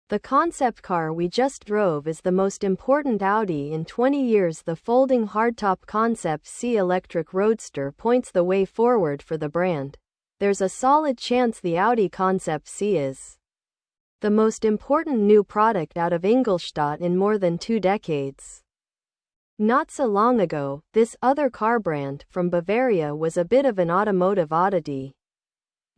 The concept car we just drove is the most important Audi in 20 years. The folding hardtop Concept C electric roadster points the way forward for the brand. There's a solid chance the Audi Concept C is the most important new product out of Ingolstadt in more than 2 decades. Not so long ago, this other car brand, from Bavaria, was a bit of an automotive oddity.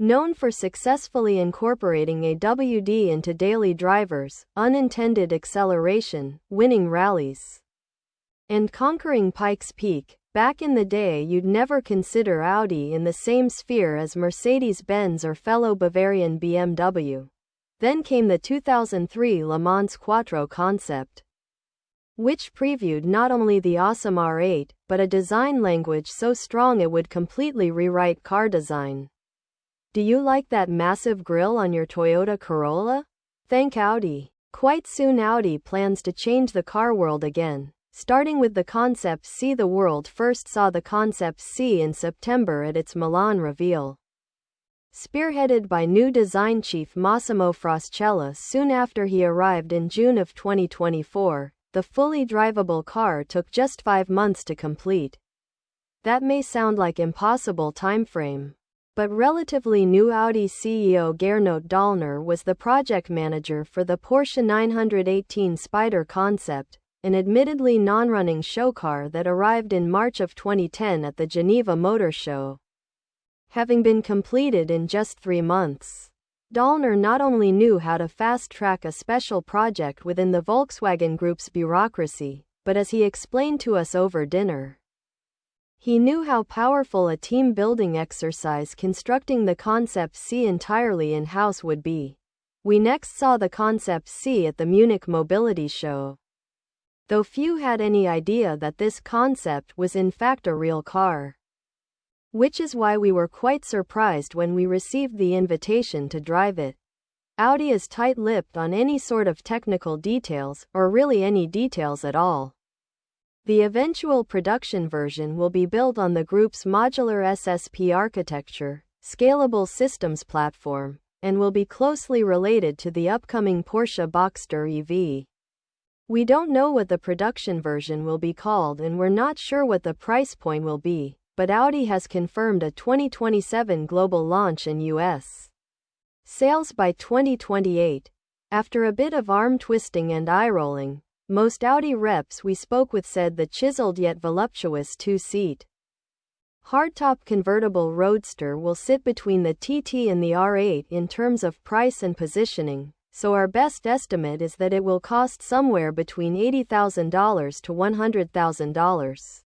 Known for successfully incorporating AWD into daily drivers, unintended acceleration, winning rallies, and conquering Pikes Peak, back in the day you'd never consider Audi in the same sphere as Mercedes-Benz or fellow Bavarian BMW. Then came the 2003 Mans Quattro concept, which previewed not only the awesome R8, but a design language so strong it would completely rewrite car design. Do you like that massive grille on your Toyota Corolla? Thank Audi. Quite soon Audi plans to change the car world again, starting with the Concept C. The world first saw the Concept C in September at its Milan reveal. Spearheaded by new design chief Massimo Frascella soon after he arrived in June of 2024, the fully drivable car took just 5 months to complete. That may sound like impossible timeframe, but relatively new Audi CEO Gernot Döllner was the project manager for the Porsche 918 Spyder Concept, an admittedly non-running show car that arrived in March of 2010 at the Geneva Motor Show. Having been completed in just 3 months, Döllner not only knew how to fast-track a special project within the Volkswagen Group's bureaucracy, but as he explained to us over dinner, he knew how powerful a team-building exercise constructing the Concept C entirely in-house would be. We next saw the Concept C at the Munich Mobility Show, though few had any idea that this concept was in fact a real car. Which is why we were quite surprised when we received the invitation to drive it. Audi is tight-lipped on any sort of technical details, or really any details at all. The eventual production version will be built on the group's modular SSP architecture, scalable systems platform, and will be closely related to the upcoming Porsche Boxster EV. We don't know what the production version will be called and we're not sure what the price point will be, but Audi has confirmed a 2027 global launch in US sales by 2028. After a bit of arm twisting and eye-rolling, most Audi reps we spoke with said the chiseled yet voluptuous 2-seat hardtop convertible roadster will sit between the TT and the R8 in terms of price and positioning, so our best estimate is that it will cost somewhere between $80,000 to $100,000.